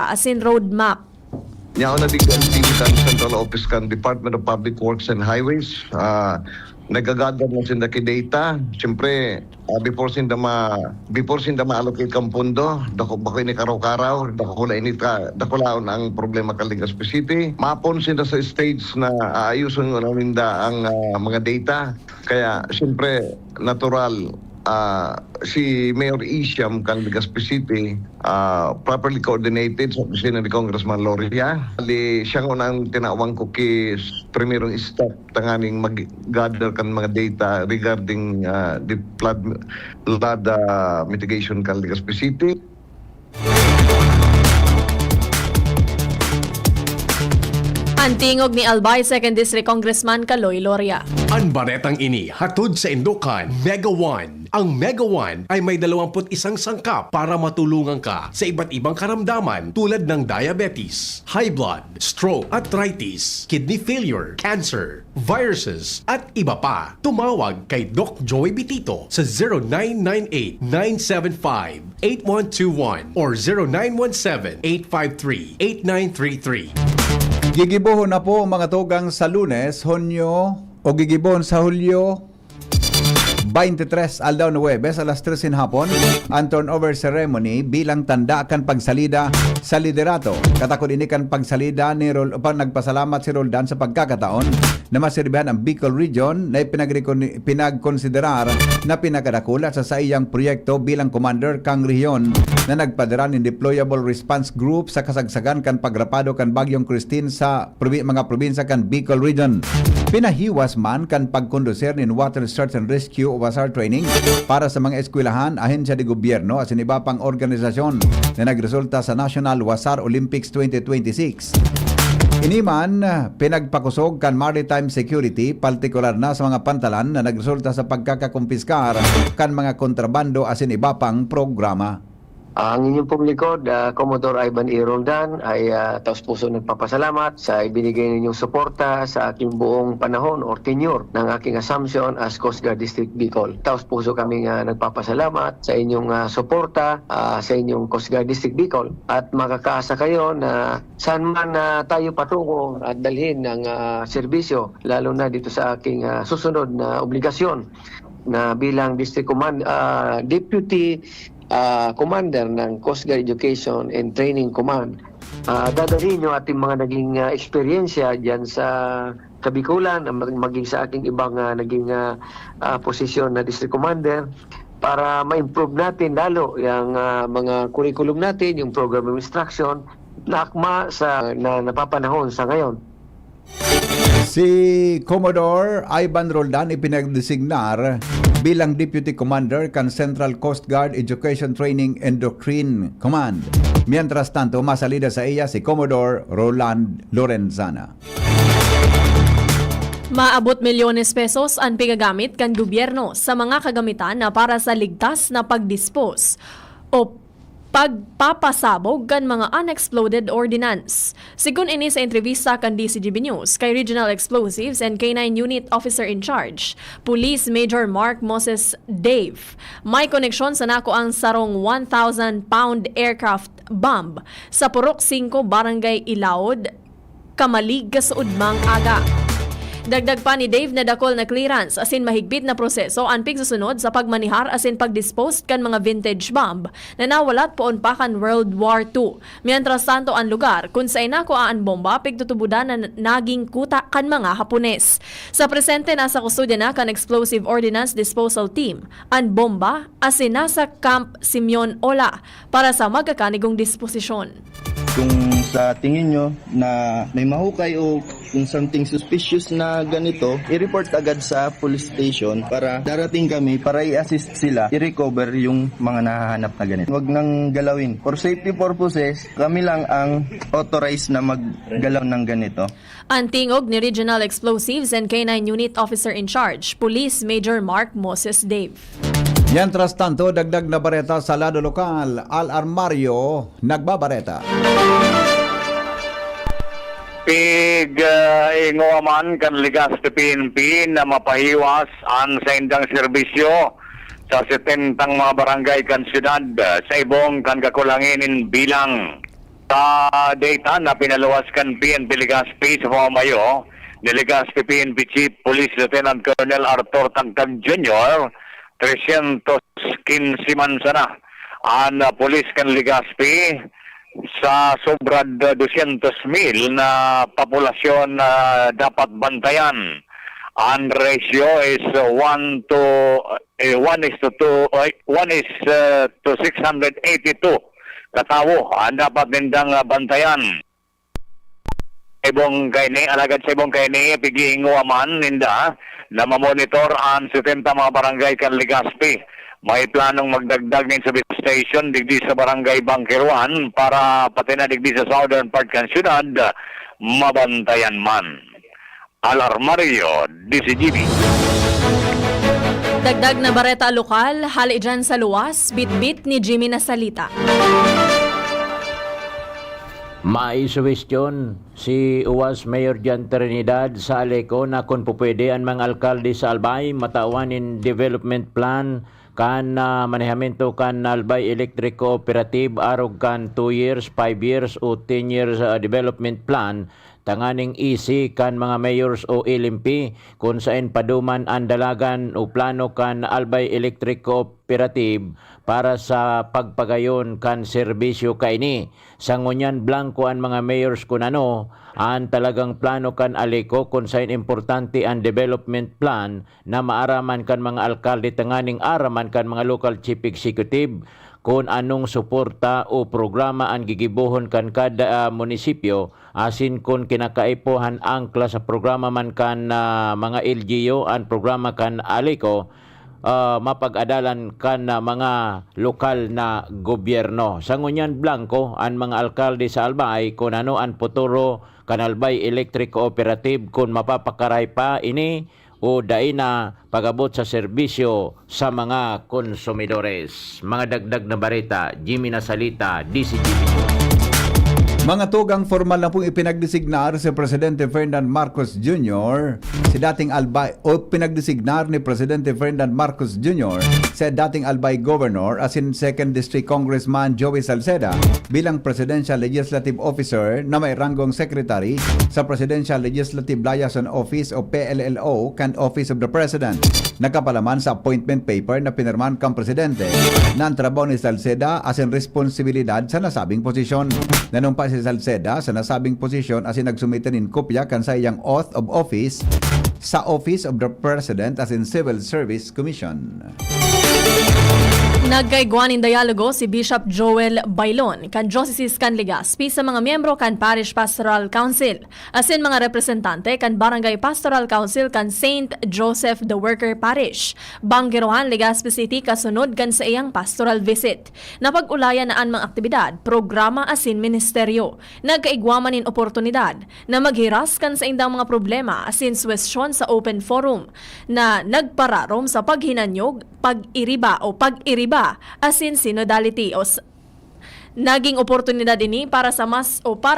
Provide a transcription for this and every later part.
Loria asin roadmap. Niya na di kan Central Office kan Department of Public Works and Highways. Nagagather na sinda ki data. Siyempre, before sinda ma-allocate kang pondo, bakoy ni karaw-karaw, dakulaon ang problema ka Legazpi City. Mapon sinda sa stage na aayuson na ninda ang mga data. Kaya, siyempre, natural, si Mayor Isiam kang Legazpi City properly coordinated sa opisina ni Congressman Loria. Siya unang tinawang ko ki primerong step tanganing mag-gather kan mga data regarding the flood mitigation kang Legazpi City. Antingog ni Albay 2nd District Congressman Kaloy Loria. Ang baretang ini hatod sa Indukan Mega One. Ang Mega One ay may 21 sangkap para matulungan ka sa iba't ibang karamdaman tulad ng diabetes, high blood, stroke, arthritis, kidney failure, cancer, viruses, at iba pa. Tumawag kay Doc Joy Bitito sa 0998-975-8121 or 0917-853-8933. Gigibohon na po ang mga tugang sa Lunes, Hunyo o gigibohon sa Hulyo 23 aldaw na Huwebes alas 3 hapon ang turnover ceremony bilang tanda kan pagsalida sa liderato. Katakot ini kan pagsalida ni nagpasalamat si Roldan sa pagkakataon na masirbihan ang Bicol Region na pinagkonsiderar na pinakadakula sa iyang proyekto bilang commander kang rehiyon na nagpadara ng Deployable Response Group sa kasagsagan kan pagrapado kan Bagyong Christine sa mga probinsya kan Bicol Region. Pinahiwas man kan pagkondusir ng Water Search and Rescue o WASAR training para sa mga eskwelahan, ahensya de gobyerno at iba pang organisasyon na nagresulta sa National WASAR Olympics 2026. Iniman, pinagpakusog kan maritime security, partikular na sa mga pantalan na nagresulta sa pagkakakumpiskar kan mga kontrabando asin iba pang programa. Ang inyong publiko, Commodore Ivan E. Roldan, ay taos puso nagpapasalamat sa ibinigay ninyong suporta sa aking buong panahon or tenure ng aking assumption as Coast Guard District Bicol. Taos puso kaming nagpapasalamat sa inyong suporta sa inyong Coast Guard District Bicol. At makakaasa kayo na saan man tayo patungo at dalhin ng serbisyo, lalo na dito sa aking susunod na obligasyon na bilang District Deputy Commander ng Coast Guard Education and Training Command. Dadalhin nyo ating mga naging eksperyensya dyan sa Kabikulan, maging sa ating ibang naging posisyon na District Commander para ma-improve natin lalo yung mga curriculum natin, yung program of instruction na akma sa napapanahon sa ngayon. Si Commodore Ivan Roldan ipinagdesignar bilang Deputy Commander kan Central Coast Guard Education Training and Doctrine Command. Mientras tanto, masalida sa iya si Commodore Roland Lorenzana. Maabot milyones pesos ang pigagamit kan gobyerno sa mga kagamitan na para sa ligtas na pagdispose o pagpapasabog kan mga unexploded ordnance. Sigun ini sa entrevista kan DCGB News kay Regional Explosives and K9 Unit Officer in Charge, Police Major Mark Moses Dave. May koneksyon sa nako ang sarong 1,000-pound aircraft bomb sa Purok 5, Barangay Ilaod, Kamalig, Kasuudmang Aga. Dagdag pa ni Dave na dakol na clearance asin mahigpit na proseso ang pigsusunod sa pagmanihar asin pagdispose kan mga vintage bomb na nawalat poon pa kan World War II. Mientras tanto ang lugar kung sa inako ang bomba pigtutubudan na naging kuta kan mga Hapones. Sa presente nasa kustodya na kan Explosive Ordnance Disposal Team ang bomba asin nasa Camp Simeon Ola para sa magkakanigong disposisyon. Kung sa tingin nyo na may mahukay o kung something suspicious na ganito, i-report agad sa police station para darating kami para i-assist sila i-recover yung mga nahahanap na ganito. Huwag nang galawin. For safety purposes, kami lang ang authorized na maggalaw ng ganito. Antingog ni Regional Explosives and K9 Unit Officer in Charge, Police Major Mark Moses Dave. Mientras tanto, dagdag na bareta sa lado lokal, Al Armario nagbabareta. Inguaman kan Legazpi PNP na mapahiwas ang sa indang serbisyo sa 70 mga barangay kan syudad sa ibong kan kakulangin bilang sa data na pinaluwas kan PNP Legazpi sa pamamayo ni Legazpi PNP Chief Police Lieutenant Colonel Arthur Tagtag Jr. 315 mansana ang police kan Legazpi sa sobrad 200,000 na populasyon na dapat bantayan. Ang ratio is 1 to 682 katawo ang dapat nindang bantayan. Ibong kaini, alagad sa ibong kaini, pigiingo aman ninda na mamonitor ang 70 mga barangay kan Legazpi. May planong magdagdag ng service station digdi sa barangay Bangkiruan para pati na digdi sa southern part kan syudad mabantayan man. Alarmario, DCGB. Dagdag na bareta lokal, hali dyan sa luwas, bit-bit ni Jimmy Nasalita. Maisuwestiyon si Uwas Mayor Jan Trinidad sa Aleco na kung pupwede ang mga alkalde sa Albay matawan in development plan kan manehamento kan Albay Electric Cooperative arog kan 2 years, 5 years o 10 years development plan tanganing easy kan mga mayors o LMP kung saan paduman ang dalagan o plano kan Albay Electric Cooperative para sa pagpagayon kan serbisyo kaini. Sangunyan blanco ang mga mayors kung ano ang talagang plano kan Aleco kung saan importante ang development plan na maaraman kan mga alkalde tanganing araman kan mga local chief executive kung anong suporta o programa ang gigibuhon kan kada munisipyo asin kung kinakaipuhan angkla sa programa man kan mga LGU ang programa kan Aleco mapag-adalan kan mga lokal na gobyerno. Sangunyan blanco ang mga alkalde sa Albay kung ano ang futuro kan Albay Electric Cooperative kung mapapakaray pa ini o dai na pagabot sa serbisyo sa mga konsumidores. Mga dagdag na bareta, Jimmy Nasalita, DCGB. Mga tugang formal na pong ipinagdesignar si Presidente Ferdinand Marcos Jr. si dating Albay o pinagdesignar ni Presidente Ferdinand Marcos Jr. si dating Albay Governor as in 2nd District Congressman Joey Salceda bilang Presidential Legislative Officer na may ranggong Secretary sa Presidential Legislative Liaison Office o PLLO kan Office of the President. Nakapalaman sa appointment paper na pinirmahan kang Presidente na ang trabaho ni Salceda as in responsibilidad sa nasabing posisyon. Nanumpa si Salceda sa nasabing posisyon as in nagsumitin in kopya kan sa iyang oath of office sa Office of the President as in Civil Service Commission. Nagkaigwan in dialogo si Bishop Joel Bailon kan Diocese kan Legazpi sa mga miyembro kan Parish Pastoral Council asin mga representante kan Barangay Pastoral Council kan St. Joseph the Worker Parish. Bangkiruan, Legazpi City kasunod kan sa iyang pastoral visit. Napag-ulayan na ang mga aktibidad, programa asin ministeryo. Nagkaigwaman in oportunidad na maghiras kan sa indang mga problema asin suwestyon sa open forum na nagpararom sa paghinanyog, pag-iriba asin synodality o naging oportunidad ini para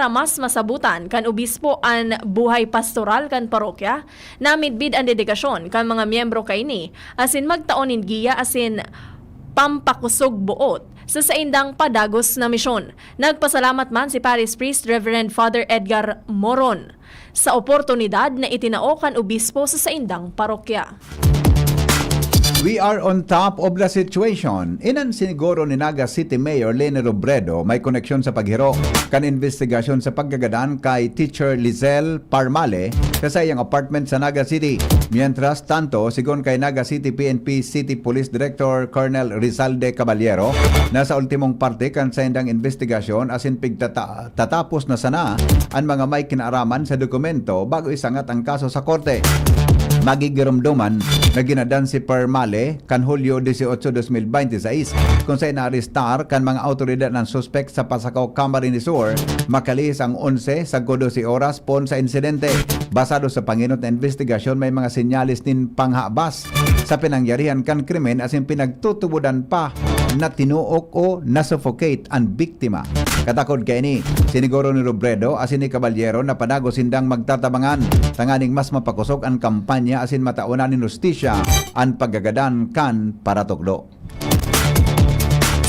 mas masabutan kan obispo ang buhay pastoral kan parokya na midbid ang dedikasyon kan mga miyembro kaini asin magtaonin giya asin pampakusog buot sa saindang padagos na misyon. Nagpasalamat man si Parish Priest Reverend Father Edgar Moron sa oportunidad na itinao kan obispo sa saindang parokya. We are on top of the situation. Inan siniguro ni Naga City Mayor Lene Robredo may koneksyon sa paghiro kan investigasyon sa pagkagadan kay Teacher Lizelle Parmale sa iyang apartment sa Naga City. Mientras tanto, sigon kay Naga City PNP City Police Director Colonel Rizalde Caballero, nasa ultimong parte kan sa indang investigasyon asin pigtatapos na sana ang mga may kinaaraman sa dokumento bago isangat ang kaso sa korte. Magigirumduman na ginadan si Parmale kan Hulyo 18, 2026 kung saan na-arestar kan mga autoridad ng suspect sa Pasakaw, Camarines Sur makalis ang 11 sa 12 oras pon sa insidente. Basado sa panginot na investigasyon may mga sinyalis nin panghabas sa pinangyarihan kan krimen asin pinagtutubudan pa na tinuok o nasuffocate ang biktima. Katakod kay ni siniguro ni Robredo asin ni Caballero na panago sindang magtatabangan tanganing mas mapakusok ang kampanya asin mataunan ni justisya ang paggagadan kan para tukdo.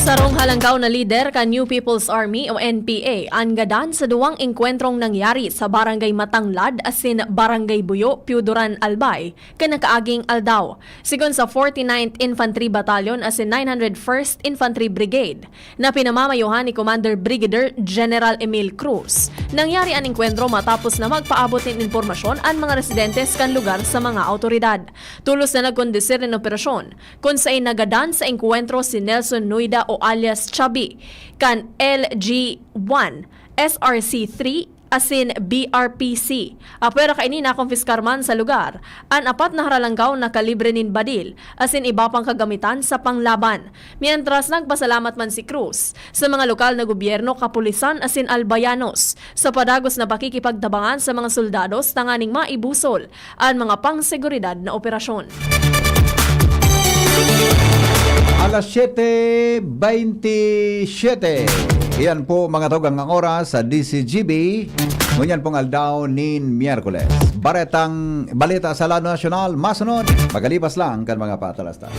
Sarong halanggaw na lider ka New People's Army o NPA angadan sa duwang engkwentrong nangyari sa Barangay Matanglad asin Barangay Buyo, Piuduran, Albay kanakaaging aldaw. Sigon sa 49th Infantry Battalion asin 901st Infantry Brigade na pinamamayuhan ni Commander Brigadier General Emil Cruz. Nangyari ang engkwentro matapos na magpaabot ng impormasyon ang mga residentes kan lugar sa mga autoridad. Tulos na nagkondisir ng operasyon kung saan nagadan sa engkwentro si Nelson Nuida o alias Chubby kan LG1, SRC3 asin BRPC. Apwera kaini na konfiskar man sa lugar an apat na haralanggaw na kalibre nin badil asin iba pang kagamitan sa panglaban. Mientras nagpasalamat man si Cruz sa mga lokal na gobyerno, kapulisan asin albayanos sa padagos na pakikipagtabangan sa mga soldados tanganing maibusol ang mga pangseguridad na operasyon. Alas 7:27. Iyan po mga tugang ang oras sa DCGB. Ngunyan pong aldaw nin Miyerkules. Balita sa Lado Nasyonal, masunod. Magalipas lang kan mga patalastas.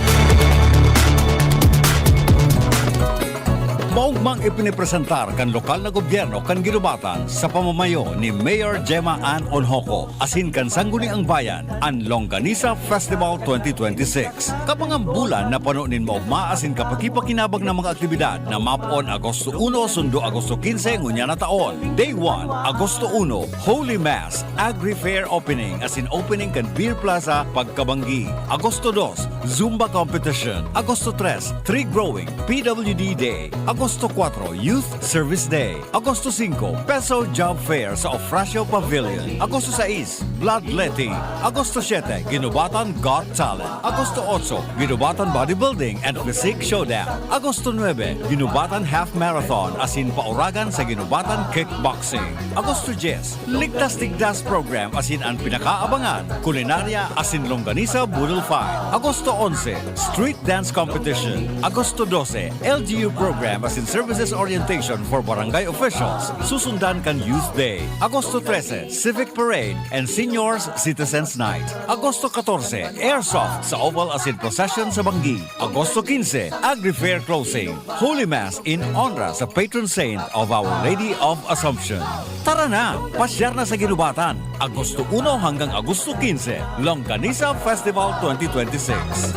Maugmang ipinipresentar kan lokal na gobyerno kan ginubatan sa pamamayo ni Mayor Gemma Ann Onhoco asin kan sangguniang bayan ang Longganisa Festival 2026. Kapangang bulan na panunin maugma asin kapakipakinabang ng mga aktibidad na mapon Agosto 1 sundo Agosto 15 ngunya na taon. Day 1, Agosto 1, Holy Mass, Agri-Fair Opening asin opening kan Beer Plaza Pagkabanggi. Agosto 2, Zumba Competition. Agosto 3, Tree Growing, PWD Day. Agosto 4, Youth Service Day. Agosto 5, Peso Job Fair sa Ofracio Pavilion. Agosto 6, Bloodletting. Agosto 7, Ginubatan Got Talent. Agosto 8, Ginubatan Bodybuilding and Physique Showdown. Agosto 9, Ginubatan Half Marathon asin pauragan sa Ginubatan Kickboxing. Agosto 10, Ligtas Tigdas Program asin ang pinakaabangan, Kulinarya asin Longganisa Budol Fight. Agosto 11, Street Dance Competition. Agosto 12, LGU Program asin Services Orientation for Barangay Officials. Susundan kan Youth Day. Agosto 13, Civic Parade and Seniors Citizens Night. Agosto 14, Airsoft sa Oval asin Procession sa Banggi. Agosto 15, Agri-Fair Closing. Holy Mass in honor sa patron saint of Our Lady of Assumption. Tara na, pasyar na sa Ginubatan. Agosto 1 hanggang Agosto 15, Longganisa Festival 2026.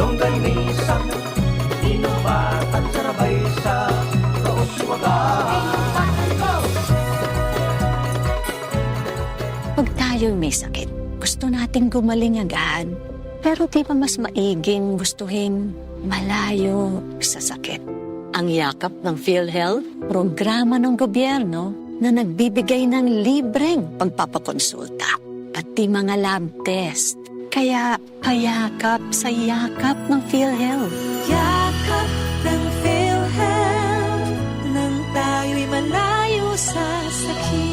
Longganisa, Ginubatan, sarabay sa Pag tayo'y may sakit, gusto nating gumaling agad. Pero di ba mas maiging gustuhin malayo sa sakit? Ang yakap ng PhilHealth, programa ng gobyerno na nagbibigay ng libreng pagpapakonsulta, pati mga lab test. Kaya payakap sa yakap ng PhilHealth. yakap ng PhilHealth nang tayo'y malayo sa sakit.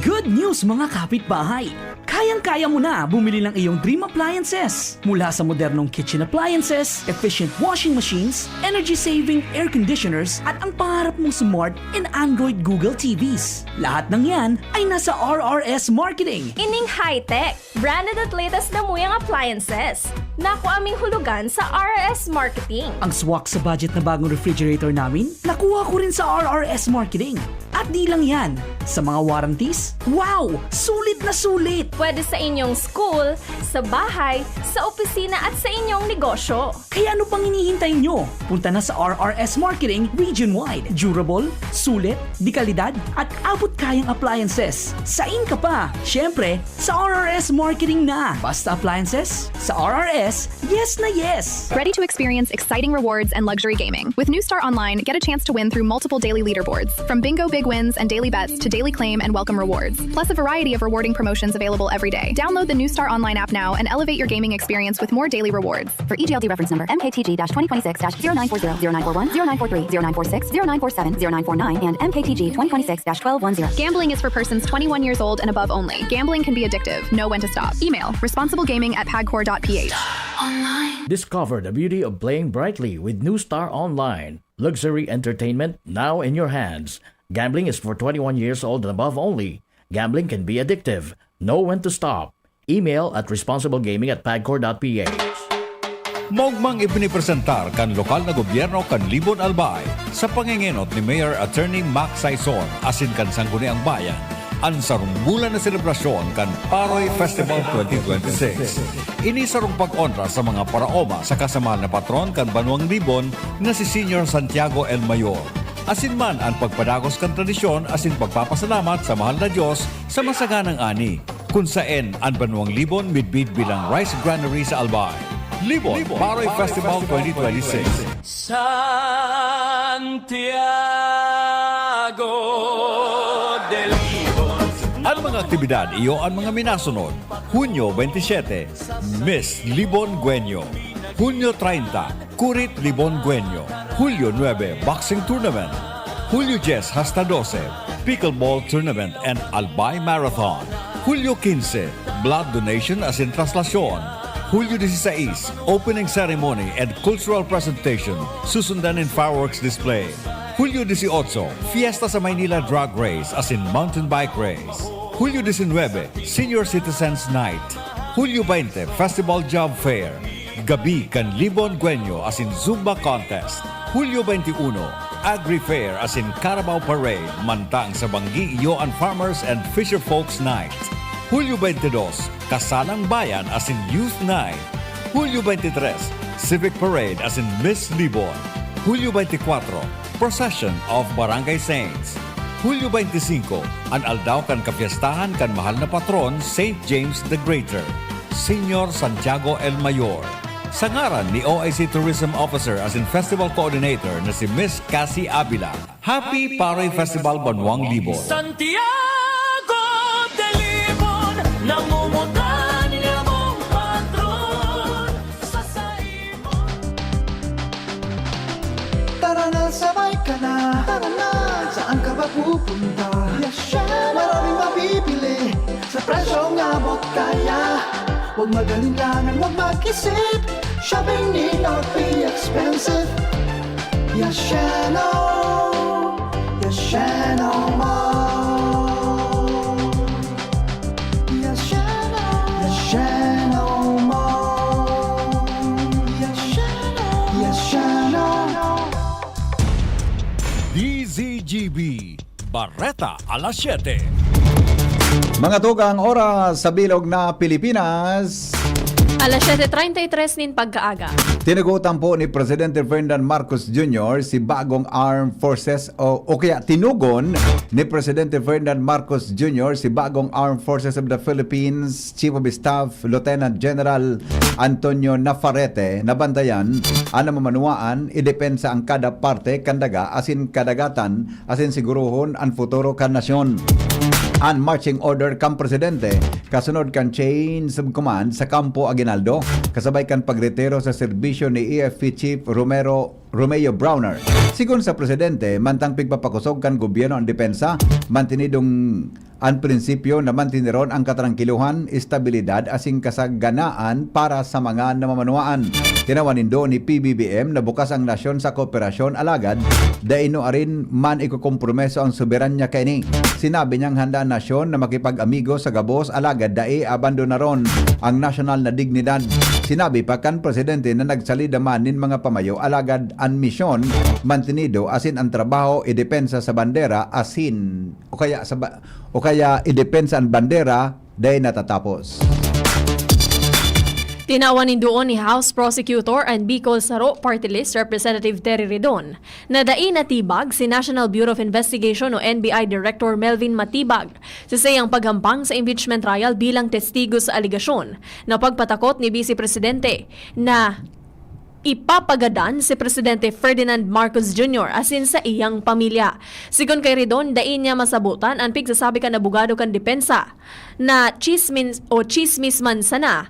Good news mga kapitbahay! Kayang-kaya mo na bumili ng iyong dream appliances. Mula sa modernong kitchen appliances, efficient washing machines, energy-saving air conditioners, at ang pangarap mong smart and Android Google TVs. Lahat ng yan ay nasa RRS Marketing. Ining high-tech, branded at latest na muyang appliances. Naku aming hulugan sa RRS Marketing. Ang swak sa budget na bagong refrigerator namin, nakuha ko rin sa RRS Marketing. At di lang yan, sa mga warranties, wow! Sulit na sulit! Pwede sa inyong school, sa bahay, sa opisina at sa inyong negosyo. Kaya ano pang hinihintay nyo? Punta na sa RRS Marketing region-wide. Durable, sulit, di kalidad, at abot kayang appliances. Sain ka pa! Siyempre, sa RRS Marketing na! Basta appliances, sa RRS, yes na yes! Ready to experience exciting rewards and luxury gaming. With New Star Online, get a chance to win through multiple daily leaderboards, from bingo big wins and daily bets to daily claim and welcome rewards, plus a variety of rewarding promotions available every day. Download the New Star Online app now and elevate your gaming experience with more daily rewards. For EGLD reference number MKTG-2026-0940-0941, 0943, 0946, 0947, 0949, and MKTG 2026-1210. Gambling is for persons 21 years old and above only. Gambling can be addictive. Know when to stop. Email responsiblegaming@pagcor.ph. Discover the beauty of playing brightly with New Star Online. Luxury entertainment now in your hands. Gambling is for 21 years old and above only. Gambling can be addictive. Know when to stop. Email at responsiblegaming@pagcor.ph. Maugmang ipinipresentar kan lokal na gobyerno kan Libon Albay sa pangingenot ni Mayor Attorney Mac Saison asin kan Sangguniang Bayan ang sarunggulan na selebrasyon kan Paroy Festival 2026. Ini sarong pag-onra sa mga paraoma sa kasamahal na patron kan Banuang Libon na si Senior Santiago El Mayor. Asin man ang pagpadagos kan tradisyon asin pagpapasalamat sa mahal na Diyos sa masaganang ani kung saan ang Banuang Libon midbid bilang rice granary sa Albay. Libon Paroy Festival 2026. Santiago del Libon. Ang mga aktibidad iyo ang mga minasunod. Hunyo 27, Miss Libon Guenyo. Hunyo 30, Kurit Libon Guenyo. Hulyo 9, Boxing Tournament. Hulyo 10 hasta 12, Pickleball Tournament and Albay Marathon. Hulyo 15, Blood Donation as in Traslasyon. Hulyo 16, Opening Ceremony and Cultural Presentation, susundan in fireworks display. Hulyo 18, Fiesta sa Maynila Drag Race as in Mountain Bike Race. Hulyo 19, Senior Citizens Night. Hulyo 20, Festival Job Fair. Gabi kan Libon Guenyo as in Zumba Contest. Hulyo 21, Agri Fair as in Carabao Parade, mantang sa Banggi Iyo and Farmers and Fisher Folks Night. Hulyo 22, Kasalang Bayan as in Youth Night. Hulyo 23, Civic Parade as in Miss Libon. Hulyo 24, Procession of Barangay Saints. Hulyo 25, ang aldaw kan kapiestahan kan mahal na patron St. James the Greater, Senior Santiago El Mayor. Sa ngaran ni OIC Tourism Officer as in Festival Coordinator na si Miss Cassie Abila. Happy Paroy Festival Banuang Libon. Santiago del Libon, namumutan niya mong patron sa saimon. Tara na, sabay ka na. Tara na, saan ka ba pupunta? Maraming mabibili sa presyong abot kaya. Huwag magalinlangan, huwag mag-isip. Shopping need not be expensive. Yashano Mall. Yashano Mall. Yashano. DZGB Barreta alas 7. Mga tugang oras sa bilog na Pilipinas. Alas 7:33 nin pagkaaga. Tinugutan po ni Presidente Ferdinand Marcos Jr. si bagong Armed Forces o kaya tinugon ni Presidente Ferdinand Marcos Jr. si bagong Armed Forces of the Philippines Chief of Staff Lieutenant General Antonio Navarrete na bantayan ang mamanuaan idepensa ang kada parte kandaga asin kadagatan asin siguruhon ang futuro kan nasyon. Ang marching order kang presidente kasunod kan chains of command sa Campo Aguinaldo kasabay kan pagretiro sa serbisyo ni EFP Chief Romeo Browner. Sigon sa presidente, mantang pigpapakusog kan gobyerno ang depensa, mantinidong ang prinsipyo na mantiniron ang katrangkiluhan, estabilidad asing kasaganaan para sa mga namamanuaan. Tinawanin do ni PBBM na bukas ang nasyon sa kooperasyon alagad daino arin man ikukompromeso ang soberanya kaini. Sinabi niyang handa ang nasyon na makipag-amigo sa gabos alagad dai abandonaron ang nasyonal na dignidad. Sinabi pa kan presidente na nagsalida man nin mga pamayo alagad ang misyon mantinido asin ang trabaho idepensa sa bandera asin o kaya idepensa ang bandera dahil natatapos. Tinawanin doon ni House Prosecutor and Bicol Saro Party List Representative Terry Redon na dai natibag si National Bureau of Investigation o NBI Director Melvin Matibag sa sayang paghampang sa impeachment trial bilang testigo sa aligasyon na pagpatakot ni Vice Presidente na ipapagadan si Presidente Ferdinand Marcos Jr. asin sa iyang pamilya. Sigon kay Redon, dain niya masabutan ang pigsasabi kan abogado kan depensa na chismis man sana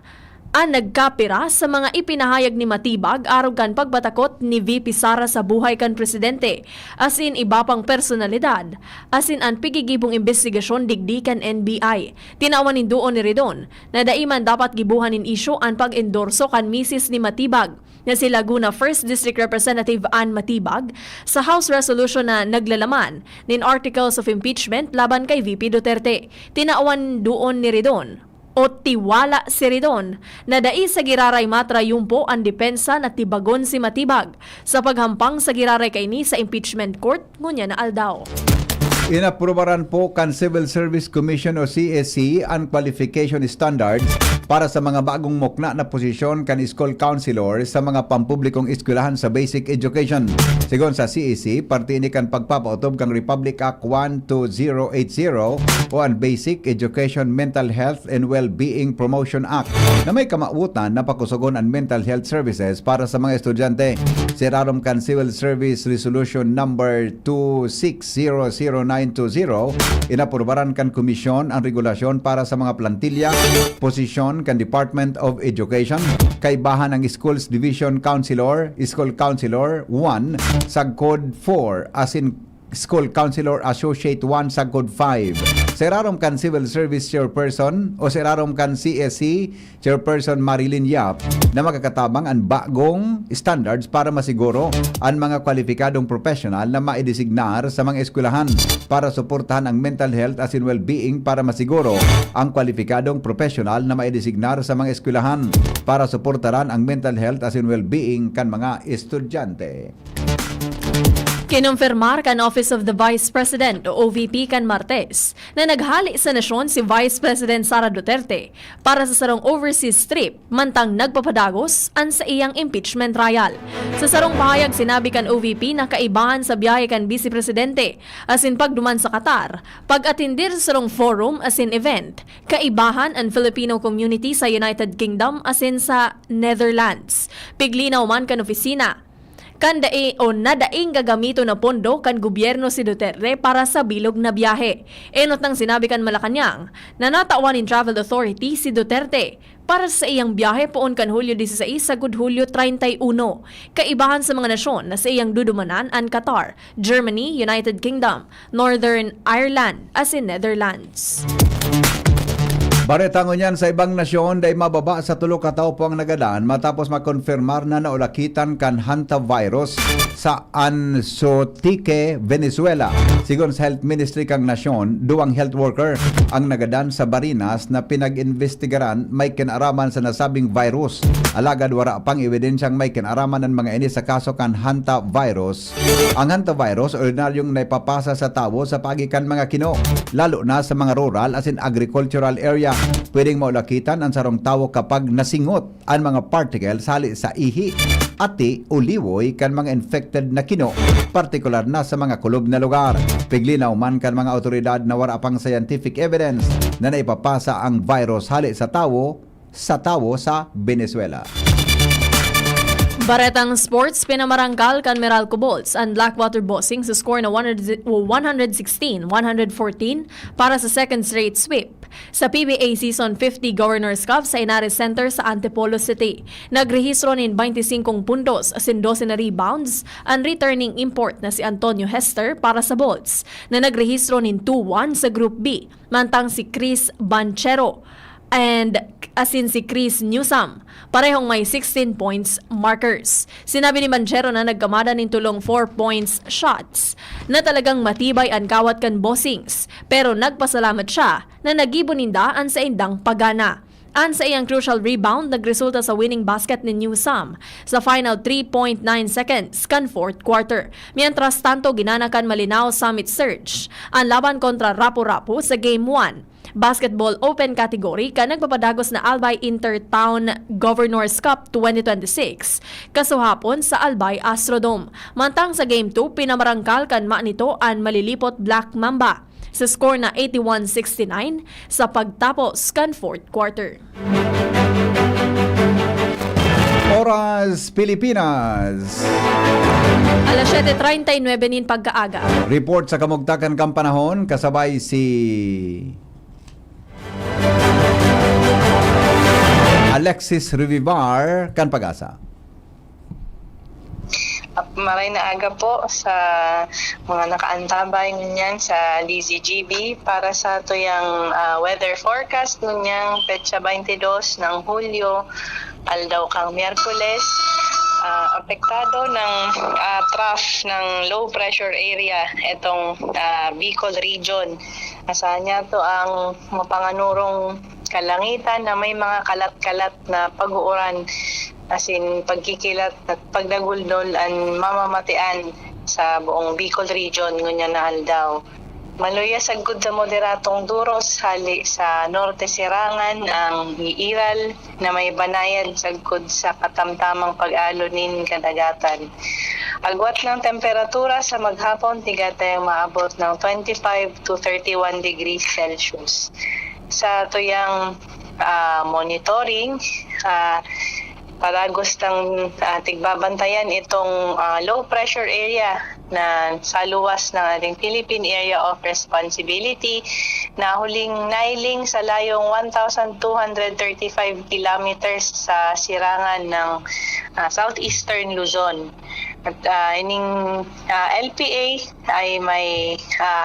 ang nagkapira sa mga ipinahayag ni Matibag arog kan pagbatakot ni VP Sara sa buhay kan presidente asin iba pang personalidad asin ang pigigibong investigasyon digdi kan NBI. Tinawanin doon ni Redon na daiman dapat gibuhan in issue ang pag-endorso kan misis ni Matibag na si Laguna 1st District Representative Ann Matibag sa House Resolution na naglalaman nin Articles of Impeachment laban kay VP Duterte. Tinawan doon ni Redon o tiwala si Ridon na dai sa giraray matra yumpo ang depensa na tibagon si Matibag sa paghampang sa giraray kaini sa impeachment court ngunya na aldaw. Inaprubaran po kan Civil Service Commission o CSC ang qualification standards para sa mga bagong mukna na posisyon kan school counselor sa mga pampublikong eskwelahan sa basic education. Sigon sa CSC, parte ini kan pagpapautob kang Republic Act 12080 o ang Basic Education Mental Health and Well-being Promotion Act na may kamautan na pakusugon ang mental health services para sa mga estudyante. Sirarom kan Civil Service Resolution number 2600 inaprubaran kan komisyon ang regulasyon para sa mga plantilya, posisyon kan Department of Education, kaibahan ng Schools Division Counselor, School Counselor 1, Sagcode 4, as in School Counselor Associate 1, Sagcode 5. Serarom kan Civil Service Chairperson o serarom kan CSC Chairperson Marilyn Yap na makakatabang ang bagong standards para masiguro ang mga kwalipikadong professional na maidesignar sa mga eskwelahan para suportahan ang mental health as in well-being para masiguro ang kwalipikadong professional na maidesignar sa mga eskwelahan para suportahan ang mental health as in well-being kan mga estudyante. Kinumpirmar kan Office of the Vice President o OVP kan Martes na naghali sa nasyon si Vice President Sara Duterte para sa sarong overseas trip mantang nagpapadagos an sa iyang impeachment trial. Sa sarong pahayag sinabi kan OVP na kaibahan sa biyahe kan Vice Presidente as in pagduman sa Qatar, pag-atindir sa sarong forum as in event, kaibahan ang Filipino community sa United Kingdom as in sa Netherlands. Piglinaw man kan opisina kan dae o nadaing gagamito na pondo kan gobyerno si Duterte para sa bilog na biyahe. Enot nang sinabi kan Malacanang na natawan in Travel Authority si Duterte para sa iyang biyahe poon kan Hulyo 16 sa Hulyo 31. Kaibahan sa mga nasyon na sa iyang dudumanan ang Qatar, Germany, United Kingdom, Northern Ireland as in Netherlands. Baretangon yan sa ibang nasyon day mababa sa 3 ka tawo po ang nagadaan matapos makonfirmar na naulakitan kan hantavirus sa Anzotique, Venezuela. Sigon sa Health Ministry kang nasyon, 2 health worker ang nagadaan sa Barinas na pinag-investigaran may kinaraman sa nasabing virus. Alagad wara pang ebidensyang may kinaraman ng mga ini sa kaso kan hantavirus. Ang hantavirus ordinaryong naipapasa sa tawo sa pagikan mga kino, lalo na sa mga rural as in agricultural area. Pwedeng maulakitan ang sarong tawo kapag nasingot ang mga particles hali sa ihi, ati o liwoy kan mga infected na kino, partikular na sa mga kulob na lugar. Piglinaw man kan mga otoridad na wala pang scientific evidence na naipapasa ang virus hali sa tawo sa Venezuela. Baretang Sports, pinamarangkal kan Meralco Bolts ang Blackwater Bossing sa score na 116-114 para sa second straight sweep sa PBA Season 50 Governors Cup sa Inares Center sa Antipolo City. Nagrehistro nin 25 puntos as in 12 na rebounds ang returning import na si Antonio Hester para sa Bolts na nagrehistro nin 2-1 sa Group B, mantang si Chris Banchero and asin si Chris Newsome, parehong may 16 points markers. Sinabi ni Banchero na nagkamada ng tulong 4 points shots na talagang matibay ang kawat kan bossings, pero nagpasalamat siya na nagibuninda ang sa indang pagana. An sa iyang crucial rebound, nagresulta sa winning basket ni Newsome sa final 3.9 seconds kan fourth quarter. Mientras tanto, ginanakan Malinaw Summit Surge ang laban kontra Rapu-Rapu sa Game 1. Basketball Open category ka nagpapadagos na Albay Intertown Governors Cup 2026 kasuhapon sa Albay Astrodome. Mantang sa Game 2, pinamarangkal kan nito ang malilipot Black Mamba sa score na 81-69 sa pagtapos kan fourth quarter. Oras Pilipinas. Alas 7:39 nin pagkaaga. Report sa kamugtakan kang panahon kasabay si Alexis Rivivar kan Pag-asa. Maray na aga po sa mga nakaantabay ngunyan sa DZGB para sa tuyang weather forecast ngunyang petsa 22 ng Hulyo, aldaw kang Miyerkules. apektado ng trough ng low pressure area itong Bicol region. Asahan niya to ang mapanganurong kalangitan na may mga kalat-kalat na pag-uuran, as in pagkikilat at pagdaguldol ang mamamatian sa buong Bicol region ngunya na aldaw. Maluya sagud sa moderatong duros hali sa norte sirangan ang iiral na may banayad sagud sa katamtamang pag-alonin kadagatan. Agwat ng temperatura sa maghapon tigatay maabot ng 25 to 31 degrees Celsius. Sa tuyang monitoring, palagos ng tigbabantayan itong low pressure area na sa luwas ng ating Philippine Area of Responsibility na huling nailing sa layong 1,235 kilometers sa sirangan ng southeastern Luzon. At ining LPA ay may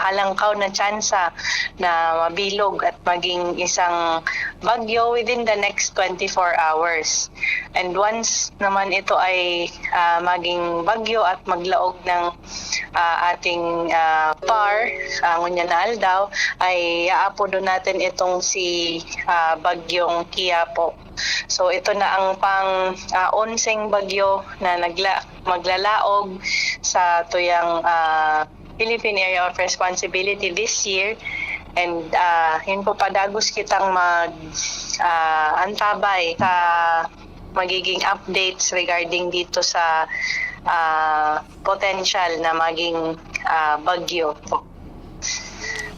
halangkaw na tsansa na mabilog at maging isang bagyo within the next 24 hours. And once naman ito ay maging bagyo at maglaog ng ating PAR, ngunya na aldaw, ay aapodo natin itong si bagyong Quiapo. So ito na ang pang 11 bagyo na maglalaog sa tuyang Philippine Area of Responsibility this year. And yun po padagos kitang antabay sa magiging updates regarding dito sa potential na maging bagyo po.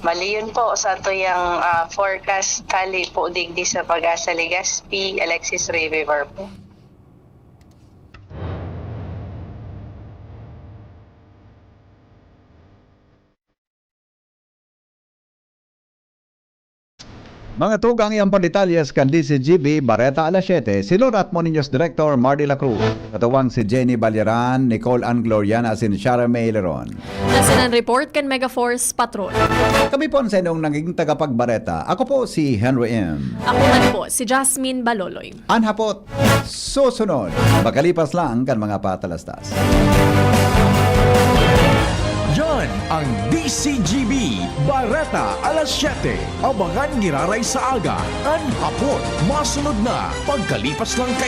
Bali yun po sa tuyang forecast tali po digdi sa Pag-asa Legazpi, Alexis River po. Mga tugang iyang pandetalyas kan DCGB, Bareta alas 7, sinurat mo ninyos Director Mardy La Cruz, katuwang si Jenny Balyaran, Nicole Ann Gloriana, sin Shara May Leron. Nasinan report kan Megaforce Patrol. Kami po sa inyong naging tagapagbareta. Ako po si Henry M. Ako man po si Jasmine Baloloy. Anhapot, susunod. Makalipas lang kan mga patalastas. Yan ang DCGB Bareta alas 7. Abangan giraray sa aga. An hapon, masunod na pagkalipas lang kay